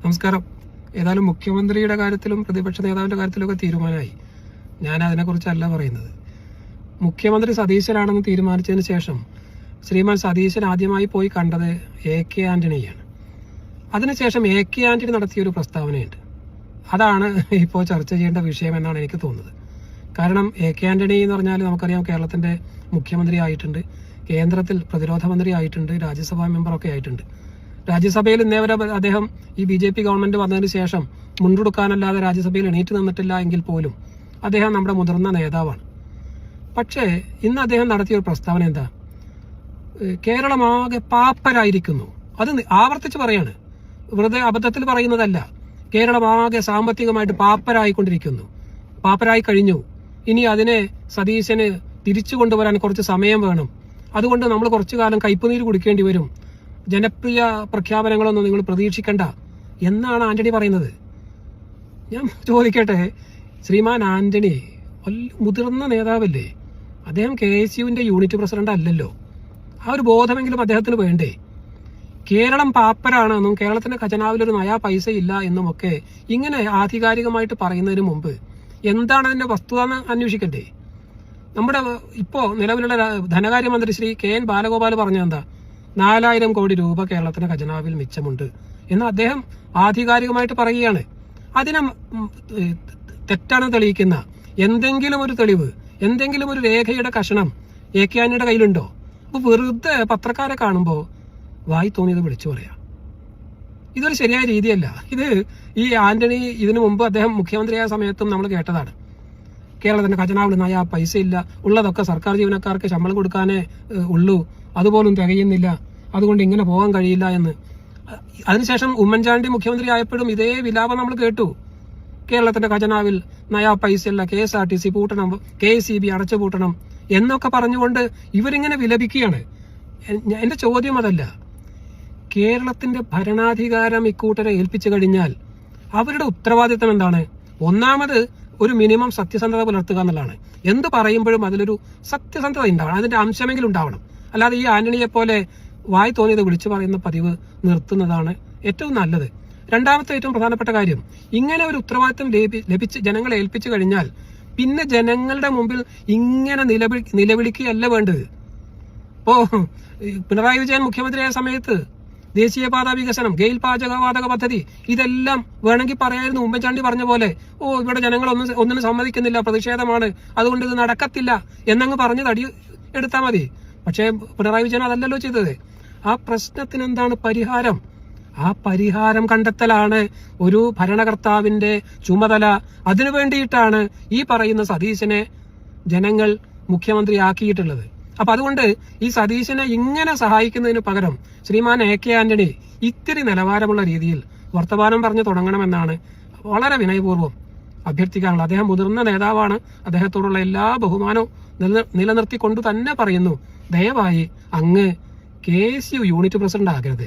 നമസ്കാരം. ഏതായാലും മുഖ്യമന്ത്രിയുടെ കാര്യത്തിലും പ്രതിപക്ഷ നേതാവിന്റെ കാര്യത്തിലൊക്കെ തീരുമാനമായി. ഞാൻ അതിനെക്കുറിച്ചല്ല പറയുന്നത്. മുഖ്യമന്ത്രി സതീശനാണെന്ന് തീരുമാനിച്ചതിന് ശേഷം ശ്രീമാൻ സതീശൻ ആദ്യമായി പോയി കണ്ടത് AK ആന്റണിയാണ്. അതിനുശേഷം AK ആന്റണി നടത്തിയൊരു പ്രസ്താവനയുണ്ട്. അതാണ് ഇപ്പോൾ ചർച്ച ചെയ്യേണ്ട വിഷയം എന്നാണ് എനിക്ക് തോന്നുന്നത്. കാരണം AK ആന്റണി എന്ന് പറഞ്ഞാൽ നമുക്കറിയാം, കേരളത്തിന്റെ മുഖ്യമന്ത്രി ആയിട്ടുണ്ട്, കേന്ദ്രത്തിൽ പ്രതിരോധ മന്ത്രി ആയിട്ടുണ്ട്, രാജ്യസഭാ മെമ്പറൊക്കെ ആയിട്ടുണ്ട്. രാജ്യസഭയിൽ ഇന്നേവരെ അദ്ദേഹം ഈ BJP ഗവൺമെന്റ് വന്നതിന് ശേഷം മുണ്ടെടുക്കാനല്ലാതെ രാജ്യസഭയിൽ എണീറ്റ് നിന്നിട്ടില്ല എങ്കിൽ പോലും അദ്ദേഹം നമ്മുടെ മുതിർന്ന നേതാവാണ്. പക്ഷേ ഇന്ന് അദ്ദേഹം നടത്തിയ ഒരു പ്രസ്താവന എന്താ? കേരളമാകെ പാപ്പരായിരിക്കുന്നു. അത് ആവർത്തിച്ച് പറയാണ്, വെറുതെ അബദ്ധത്തിൽ പറയുന്നതല്ല. കേരളമാകെ സാമ്പത്തികമായിട്ട് പാപ്പരായിക്കൊണ്ടിരിക്കുന്നു, പാപ്പരായി കഴിഞ്ഞു. ഇനി അതിനെ സതീശന് തിരിച്ചു കൊണ്ടുവരാൻ കുറച്ച് സമയം വേണം. അതുകൊണ്ട് നമ്മൾ കുറച്ചു കാലം കയ്പുനീര് കുടിക്കേണ്ടി വരും. ജനപ്രിയ പ്രഖ്യാപനങ്ങളൊന്നും നിങ്ങൾ പ്രതീക്ഷിക്കണ്ട എന്നാണ് ആന്റണി പറയുന്നത്. ഞാൻ ചോദിക്കട്ടെ, ശ്രീമാൻ ആന്റണി മുതിർന്ന നേതാവല്ലേ? അദ്ദേഹം KSUവിന്റെ യൂണിറ്റ് പ്രസിഡന്റ് അല്ലല്ലോ. ആ ഒരു ബോധമെങ്കിലും അദ്ദേഹത്തിന് വേണ്ടേ? കേരളം പാപ്പരാണെന്നും കേരളത്തിന്റെ ഖജനാവിലൊരു നയാ പൈസ ഇല്ല എന്നുമൊക്കെ ഇങ്ങനെ ആധികാരികമായിട്ട് പറയുന്നതിന് മുമ്പ് എന്താണ് അതിന്റെ വസ്തുത എന്ന് അന്വേഷിക്കണ്ടേ? നമ്മുടെ ഇപ്പോ നിലവിലുള്ള ധനകാര്യമന്ത്രി ശ്രീ KN ബാലഗോപാൽ പറഞ്ഞെന്താ? 4000 കോടി രൂപ കേരളത്തിന് ഖജനാവിൽ മിച്ചമുണ്ട് എന്ന് അദ്ദേഹം ആധികാരികമായിട്ട് പറയുകയാണ്. അതിനെ തെറ്റാണ് തെളിയിക്കുന്ന എന്തെങ്കിലും ഒരു തെളിവ്, എന്തെങ്കിലും ഒരു രേഖയുടെ കഷണം AK ആന്റണിയുടെ കയ്യിലുണ്ടോ? അപ്പൊ വെറുതെ പത്രക്കാരെ കാണുമ്പോൾ വായി തോന്നിയത് വിളിച്ചു പറയാം. ഇതൊരു ശരിയായ രീതിയല്ല. ഇത് ഈ ആന്റണി ഇതിനു മുമ്പ് അദ്ദേഹം മുഖ്യമന്ത്രിയായ സമയത്തും നമ്മൾ കേട്ടതാണ്. കേരളത്തിന്റെ ഖജനാവിൽ നയാ പൈസ ഇല്ല, ഉള്ളതൊക്കെ സർക്കാർ ജീവനക്കാർക്ക് ശമ്പളം കൊടുക്കാനേ ഉള്ളൂ, അതുപോലും തികയുന്നില്ല, അതുകൊണ്ട് ഇങ്ങനെ പോകാൻ കഴിയില്ല എന്ന്. അതിനുശേഷം ഉമ്മൻചാണ്ടി മുഖ്യമന്ത്രി ആയപ്പോഴും ഇതേ വിലാപം നമ്മൾ കേട്ടു. കേരളത്തിന്റെ ഖജനാവിൽ നയാ പൈസ ഇല്ല, KSRTC പൂട്ടണം, KSEB അടച്ചു പൂട്ടണം എന്നൊക്കെ പറഞ്ഞുകൊണ്ട് ഇവരിങ്ങനെ വിലപിക്കുകയാണ്. എന്റെ ചോദ്യം അതല്ല. കേരളത്തിന്റെ ഭരണാധികാരം ഇക്കൂട്ടരെ ഏൽപ്പിച്ചു കഴിഞ്ഞാൽ അവരുടെ ഉത്തരവാദിത്തം എന്താണ്? ഒന്നാമത് ഒരു മിനിമം സത്യസന്ധത പുലർത്തുക എന്നുള്ളതാണ്. എന്ത് പറയുമ്പോഴും അതിലൊരു സത്യസന്ധത ഉണ്ടാവണം, അതിന്റെ അംശമെങ്കിലും ഉണ്ടാവണം. അല്ലാതെ ഈ ആന്റണിയെ പോലെ വായി തോന്നിയത് വിളിച്ചു പറയുന്ന പതിവ് നിർത്തുന്നതാണ് ഏറ്റവും നല്ലത്. രണ്ടാമത്തെ ഏറ്റവും പ്രധാനപ്പെട്ട കാര്യം, ഇങ്ങനെ ഒരു ഉത്തരവാദിത്തം ലഭിച്ച് ജനങ്ങളെ ഏൽപ്പിച്ചു കഴിഞ്ഞാൽ പിന്നെ ജനങ്ങളുടെ മുമ്പിൽ ഇങ്ങനെ നിലവിളിക്കുകയല്ല വേണ്ടത്. ഇപ്പോ പിണറായി വിജയൻ മുഖ്യമന്ത്രിയായ സമയത്ത് ദേശീയപാത വികസനം, ഗെയിൽ പാചകവാതക പദ്ധതി, ഇതെല്ലാം വേണമെങ്കിൽ പറയായിരുന്നു. ഉമ്മൻചാണ്ടി പറഞ്ഞ പോലെ, ഇവിടെ ജനങ്ങൾ ഒന്നിനും സമ്മതിക്കുന്നില്ല, പ്രതിഷേധമാണ്, അതുകൊണ്ട് ഇത് നടക്കത്തില്ല എന്നങ്ങ് പറഞ്ഞ് തടി എടുത്താൽ മതി. പക്ഷേ പിണറായി വിജയൻ അതല്ലല്ലോ ചെയ്തത്. ആ പ്രശ്നത്തിന് എന്താണ് പരിഹാരം? ആ പരിഹാരം കണ്ടെത്തലാണ് ഒരു ഭരണകർത്താവിന്റെ ചുമതല. അതിനു വേണ്ടിയിട്ടാണ് ഈ പറയുന്ന സതീശനെ ജനങ്ങൾ മുഖ്യമന്ത്രിയാക്കിയിട്ടുള്ളത്. അപ്പൊ അതുകൊണ്ട് ഈ സതീശനെ ഇങ്ങനെ സഹായിക്കുന്നതിന് പകരം ശ്രീമാൻ AK ആന്റണി ഇത്തിരി നിലവാരമുള്ള രീതിയിൽ വർത്തമാനം പറഞ്ഞു തുടങ്ങണമെന്നാണ് വളരെ വിനയപൂർവ്വം അഭ്യർത്ഥിക്കാനുള്ളത്. അദ്ദേഹം മുതിർന്ന നേതാവാണ്. അദ്ദേഹത്തോടുള്ള എല്ലാ ബഹുമാനവും നിലനിർത്തിക്കൊണ്ട് തന്നെ പറയുന്നു, ദയവായി അങ്ങ് KSU യൂണിറ്റ് പ്രസിഡന്റ് ആകരുത്.